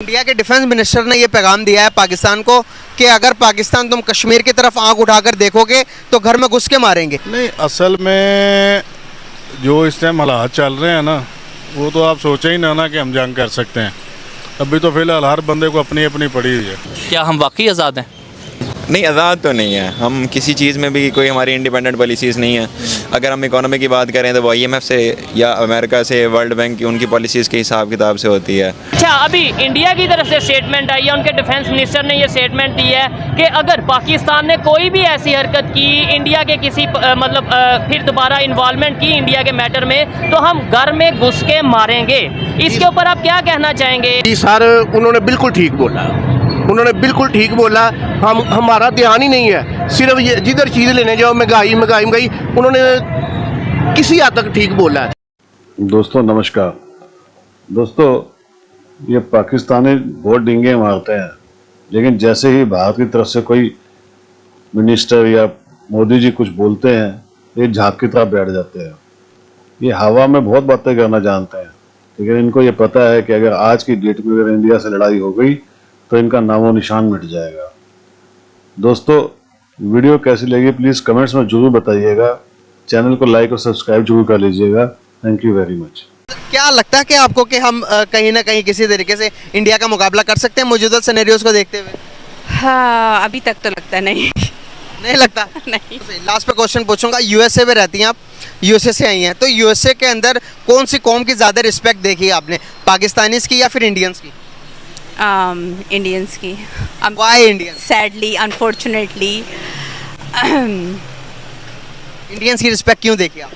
India के defence minister ने ये पैगाम दिया है पाकिस्तान को कि अगर पाकिस्तान तुम कश्मीर की तरफ आंख उठाकर देखोगे तो घर में घुस के मारेंगे। नहीं, असल में जो इस टाइम हालात चल रहे हैं ना, वो तो आप सोचे ही ना कि हम जंग कर सकते हैं। अभी तो फिलहाल हर बंदे को अपनी अपनी पड़ी हुई है। क्या हम वाकई आज़ाद हैं? नहीं, आज़ाद तो नहीं है हम। किसी चीज़ में भी कोई हमारी इंडिपेंडेंट पॉलिसीज़ नहीं है। अगर हम इकोनॉमी की बात करें तो वो IMF से या अमेरिका से, वर्ल्ड बैंक की उनकी पॉलिसीज़ के हिसाब किताब से होती है। अच्छा, अभी इंडिया की तरफ से स्टेटमेंट आई है, उनके डिफेंस मिनिस्टर ने ये स्टेटमेंट दी है कि अगर पाकिस्तान ने कोई भी ऐसी हरकत की इंडिया के किसी फिर दोबारा इन्वॉल्वमेंट की इंडिया के मैटर में, तो हम घर में घुस के मारेंगे। इसके ऊपर आप क्या कहना चाहेंगे? जी सर, उन्होंने बिल्कुल ठीक बोला। उन्होंने बिल्कुल ठीक बोला। हमारा ध्यान ही नहीं है, सिर्फ ये जिधर चीज़ लेने जाओ महंगाई महंगाई महंगाई। उन्होंने किसी हद तक ठीक बोला है। दोस्तों नमस्कार। दोस्तों, ये पाकिस्तानी बहुत डींगे मारते हैं, लेकिन जैसे ही भारत की तरफ से कोई मिनिस्टर या मोदी जी कुछ बोलते हैं, ये झाग की तरफ बैठ जाते हैं। ये हवा में बहुत बातें करना जानते हैं, लेकिन इनको ये पता है कि अगर आज की डेट में अगर इंडिया से लड़ाई हो गई तो इनका नामो निशान मिट जाएगा। दोस्तों, वीडियो कैसी लगी प्लीज़ कमेंट्स में जरूर बताइएगा। चैनल को लाइक और सब्सक्राइब जरूर कर लीजिएगा। Thank you very much. क्या लगता है कि आपको कि हम कहीं ना कहीं किसी तरीके से इंडिया का मुकाबला कर सकते हैं मौजूदा सिनेरियोज को देखते हुए? हाँ, अभी तक तो लगता नहीं। नहीं लगता? नहीं। लास्ट पे क्वेश्चन पूछूंगा। USA में रहती हैं आप, USA से आई हैं, तो USA के अंदर कौन सी कौम की ज़्यादा रिस्पेक्ट देखी है आपने, पाकिस्तानीज की या फिर इंडियंस की? इंडियंस की। Why Indians? Sadly, unfortunately Indians की रिस्पेक्ट क्यों देखी आप?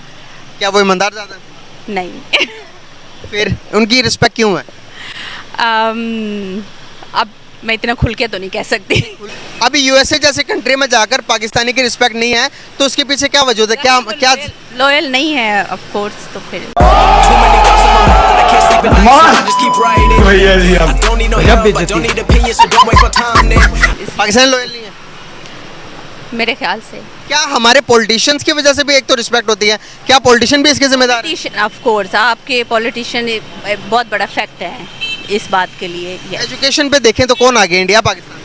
क्या वो ईमानदार ज़्यादा है? नहीं। फिर उनकी रिस्पेक्ट क्यों है? अब मैं इतना खुल के तो नहीं कह सकती। अभी USA जैसे कंट्री में जाकर पाकिस्तानी की रिस्पेक्ट नहीं है, तो उसके पीछे क्या वजह है? क्या लॉयल नहीं है ऑफ कोर्स, तो फिर भैया जी हम पाकिस्तान लॉयल नहीं है? मेरे ख्याल से क्या हमारे पॉलिटिशियंस की वजह से भी एक तो रिस्पेक्ट होती है? क्या पॉलिटिशियन भी इसके जिम्मेदार है? ऑफ कोर्स आपके पॉलिटिशियन बहुत बड़ा फैक्ट है इस बात के लिए। एजुकेशन पे देखें तो कौन आगे, इंडिया पाकिस्तान?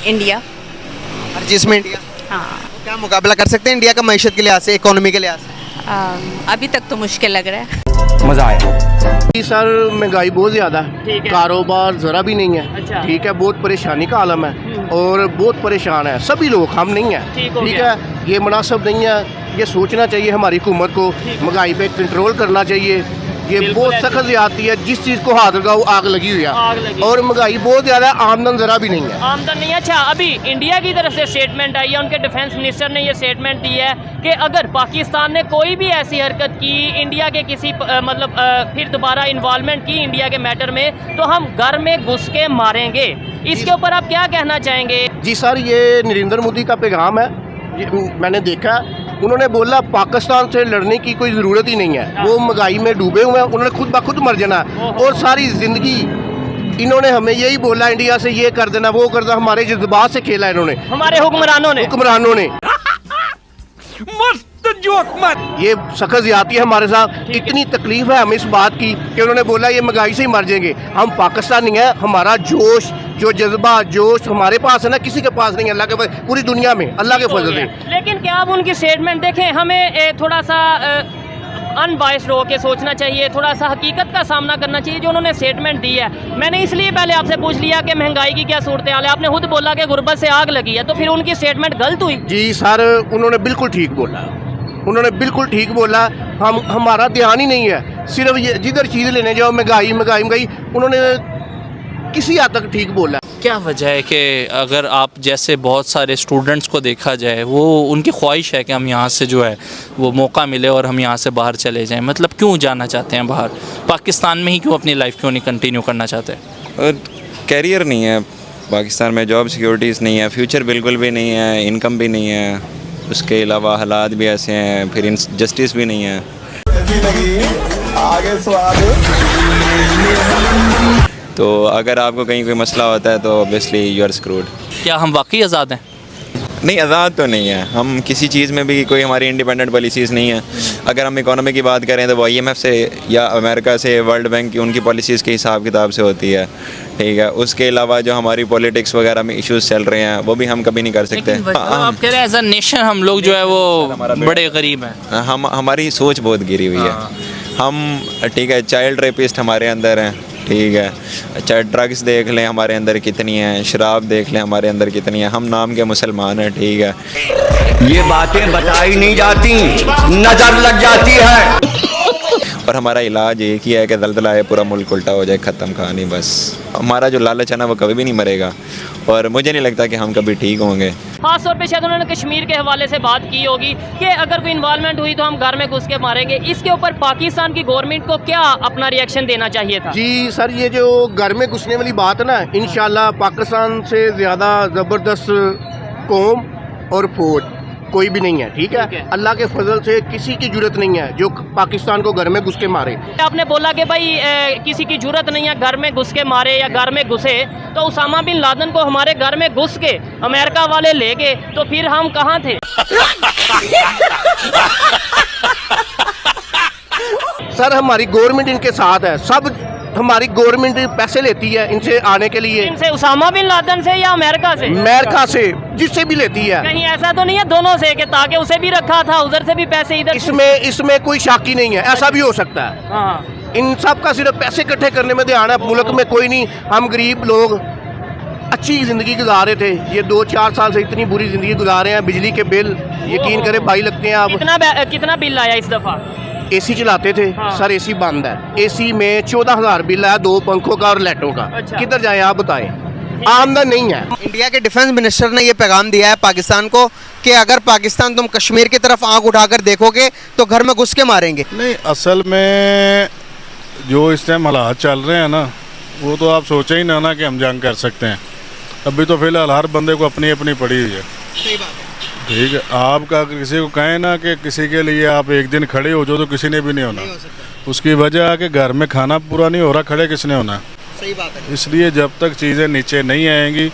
इंडिया। हर चीज़ में इंडिया। हाँ। क्या मुकाबला कर सकते हैं इंडिया का मईशत के लिहाज से, इकोनॉमी के लिहाज से? अभी तक तो मुश्किल लग रहा है। मजा आया। जी सर, महंगाई बहुत ज़्यादा है, कारोबार ज़रा भी नहीं है। अच्छा। ठीक है, बहुत परेशानी का आलम है और बहुत परेशान है सभी लोग, हम नहीं हैं। ठीक है, ये मुनासिब नहीं है। ये सोचना चाहिए हमारी हुकूमत को, महंगाई पे कंट्रोल करना चाहिए। ये बहुत सख्त ज़्यादती है, जिस चीज़ को हाथ लगाओ आग लगी हुई है। और महंगाई बहुत ज़्यादा है, आमदन ज़रा भी नहीं है। आमदन नहीं है। अच्छा, अभी इंडिया की तरफ से स्टेटमेंट आई है, उनके डिफेंस मिनिस्टर ने ये स्टेटमेंट दी है कि अगर पाकिस्तान ने कोई भी ऐसी हरकत की इंडिया के किसी फिर दोबारा इन्वॉल्वमेंट की इंडिया के मैटर में, तो हम घर में घुस के मारेंगे। इसके ऊपर आप क्या कहना चाहेंगे? जी सर, ये नरेंद्र मोदी का पैगाम है। मैंने देखा, उन्होंने बोला पाकिस्तान से लड़ने की कोई ज़रूरत ही नहीं है, वो महंगाई में डूबे हुए हैं, उन्होंने खुद ब खुद मर जाना है। और सारी ज़िंदगी इन्होंने हमें यही बोला इंडिया से ये कर देना वो कर देना, हमारे जज्बात से खेला इन्होंने, हमारे हुक्मरानों ने मस्त जोक मत। ये सख्त ज़्यादती है हमारे साथ। इतनी तकलीफ है हमें इस बात की कि उन्होंने बोला ये महंगाई से ही मर जाएंगे। हम पाकिस्तानी हैं, हमारा जोश, जो जज्बा, जोश हमारे पास है ना, किसी के पास नहीं है। अल्लाह के पूरी दुनिया में अल्लाह के फजल से। लेकिन क्या आप उनकी स्टेटमेंट देखें, हमें थोड़ा सा अनबायस्ड हो के सोचना चाहिए, थोड़ा सा हकीकत का सामना करना चाहिए। जो उन्होंने स्टेटमेंट दी है, मैंने इसलिए पहले आपसे पूछ लिया कि महंगाई की क्या सूरत हाल है। आपने खुद बोला कि गुर्बत से आग लगी है, तो फिर उनकी स्टेटमेंट गलत हुई? जी सर, उन्होंने बिल्कुल ठीक बोला। उन्होंने बिल्कुल ठीक बोला। हमारा ध्यान ही नहीं है, सिर्फ ये जिधर चीज़ लेने जाओ महंगाई महंगाई महंगाई। उन्होंने किसी हद तक ठीक बोला। क्या वजह है कि अगर आप जैसे बहुत सारे स्टूडेंट्स को देखा जाए, वो उनकी ख्वाहिश है कि हम यहाँ से जो है वो मौका मिले और हम यहाँ से बाहर चले जाएं, मतलब क्यों जाना चाहते हैं बाहर? पाकिस्तान में ही क्यों अपनी लाइफ क्यों नहीं कंटिन्यू करना चाहते? और कैरियर नहीं है पाकिस्तान में, जॉब सिक्योरिटीज़ नहीं है, फ्यूचर बिल्कुल भी नहीं है, इनकम भी नहीं है, उसके अलावा हालात भी ऐसे हैं, फिर जस्टिस भी नहीं है। तो अगर आपको कहीं कोई मसला होता है तो ऑब्वियसली यू आर स्क्रूड। क्या हम वाकई आज़ाद हैं? नहीं, आज़ाद तो नहीं है। हम किसी चीज़ में भी कोई हमारी इंडिपेंडेंट पॉलिसीज़ नहीं है। अगर हम इकोनॉमी की बात करें तो वो IMF से या अमेरिका से, वर्ल्ड बैंक की उनकी पॉलिसीज़ के हिसाब किताब से होती है, ठीक है। उसके अलावा जो हमारी पॉलिटिक्स वगैरह में इश्यूज़ चल रहे हैं वो भी हम कभी नहीं कर सकते। आप कह रहे हैं एज अ नेशन हम लोग जो है वो बड़े गरीब हैं। हमारी सोच बहुत गिरी हुई है। हम, ठीक है, चाइल्ड रेपिस्ट हमारे अंदर हैं, ठीक है। चाहे ड्रग्स देख लें हमारे अंदर कितनी हैं, शराब देख लें हमारे अंदर कितनी है। हम नाम के मुसलमान हैं, ठीक है। ये बातें बताई नहीं जाती, नजर लग जाती है। और हमारा इलाज एक ही है कि दलदला है, पूरा मुल्क उल्टा हो जाए, ख़त्म कहानी बस। हमारा जो लालच है ना वो कभी भी नहीं मरेगा, और मुझे नहीं लगता कि हम कभी ठीक होंगे। खास तौर पे शायद उन्होंने कश्मीर के हवाले से बात की होगी कि अगर कोई इन्वॉल्वमेंट हुई तो हम घर में घुस के मारेंगे। इसके ऊपर पाकिस्तान की गवर्नमेंट को क्या अपना रिएक्शन देना चाहिए था? जी सर, ये जो घर में घुसने वाली बात है ना, इंशाल्लाह पाकिस्तान से ज़्यादा ज़बरदस्त कौम और फौज कोई भी नहीं है, ठीक है। अल्लाह के फजल से किसी की जरूरत नहीं है जो पाकिस्तान को घर में घुस के मारे। आपने बोला कि भाई किसी की जरूरत नहीं है घर में घुस के मारे या घर में घुसे, तो उसामा बिन लादेन को हमारे घर में घुस के अमेरिका वाले ले गए, तो फिर हम कहाँ थे? सर हमारी गवर्नमेंट इनके साथ है, सब हमारी गवर्नमेंट पैसे लेती है इनसे आने के लिए। इनसे उसामा बिन लादेन से या अमेरिका से? अमेरिका से, जिससे भी लेती है। कहीं ऐसा तो नहीं है दोनों से कि ताकि उसे भी रखा था, उधर से भी पैसे इधर? इसमें कोई शाकी नहीं है, ऐसा भी हो सकता है। हाँ, इन सब का सिर्फ पैसे इकट्ठे करने में ध्यान है, मुल्क में कोई नहीं। हम गरीब लोग अच्छी ज़िंदगी गुजार रहे थे, ये 2-4 साल से इतनी बुरी ज़िंदगी गुजार रहे हैं। बिजली के बिल यकीन करें भाई लगते हैं। आप कितना बिल आया इस दफ़ा? एसी चलाते थे सर, एसी बंद है। एसी में 14,000 बिल है, 2 पंखों का और लाइटों का। किधर जाए आप बताएं, आमदन नहीं है। इंडिया के डिफेंस मिनिस्टर ने ये पैगाम दिया है पाकिस्तान को कि अगर पाकिस्तान तुम कश्मीर की तरफ आंख उठाकर देखोगे तो घर में घुस के मारेंगे। नहीं, असल में जो इस टाइम हालात चल रहे हैं ना, वो तो आप सोचे ही ना कि हम जंग कर सकते हैं। अभी तो फिलहाल हर बंदे को अपनी अपनी पड़ी हुई है। सही बात है। ठीक है, आपका अगर किसी को कहें ना कि किसी के लिए आप एक दिन खड़े हो जाओ तो किसी ने भी नहीं होना। उसकी वजह है कि घर में खाना पूरा नहीं हो रहा, खड़े किसने होना। सही बात है। इसलिए जब तक चीज़ें नीचे नहीं आएंगी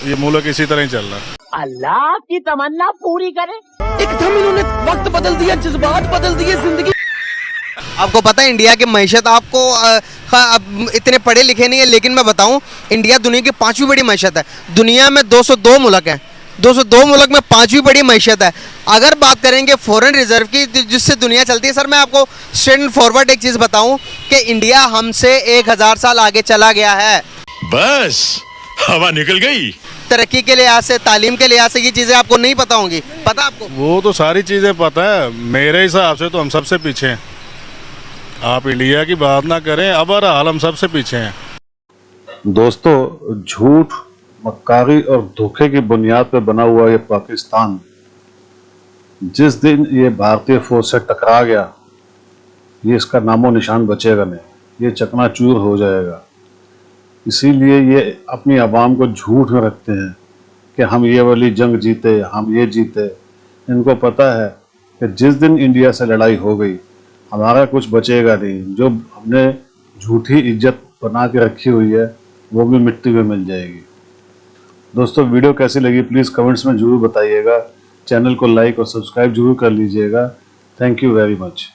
ये मुल्क इसी तरह ही चल रहा है। अल्लाह की तमन्ना पूरी करे। एकदम इन्होंने वक्त बदल दिया, जज्बात बदल दिए, जिंदगी। आपको पता है इंडिया की मैशत, आपको अब इतने पढ़े लिखे नहीं है लेकिन मैं बताऊं, इंडिया दुनिया की 5वीं बड़ी मैशत है। दुनिया में 202 मुल्क हैं, 202 मुल्क में 5वीं बड़ी मैशत है। अगर बात करेंगे फॉरेन रिजर्व की जिससे दुनिया चलती है, सर मैं आपको स्ट्रेट फॉरवर्ड एक चीज़ बताऊं कि इंडिया हमसे 1000 साल आगे चला गया है। बस हवा निकल गई। तरक्की के लिहाज से, तालीम के लिहाज से ये चीज़ें आपको नहीं पता होंगी। पता आपको? वो तो सारी चीज़ें पता है, मेरे हिसाब से तो हम सबसे पीछे हैं। आप इंडिया की बात ना करें, अब हाल हम सबसे पीछे हैं। दोस्तों, झूठ, मक्कारी और धोखे की बुनियाद पर बना हुआ ये पाकिस्तान जिस दिन ये भारतीय फौज से टकरा गया, ये इसका नामो निशान बचेगा नहीं, ये चकनाचूर हो जाएगा। इसीलिए ये अपनी आवाम को झूठ में रखते हैं कि हम ये वाली जंग जीते, हम ये जीते। इनको पता है कि जिस दिन इंडिया से लड़ाई हो गई हमारा कुछ बचेगा नहीं। जो हमने झूठी इज्जत बना के रखी हुई है वो भी मिट्टी में मिल जाएगी। दोस्तों, वीडियो कैसी लगी प्लीज़ कमेंट्स में ज़रूर बताइएगा। चैनल को लाइक और सब्सक्राइब जरूर कर लीजिएगा। Thank you very much.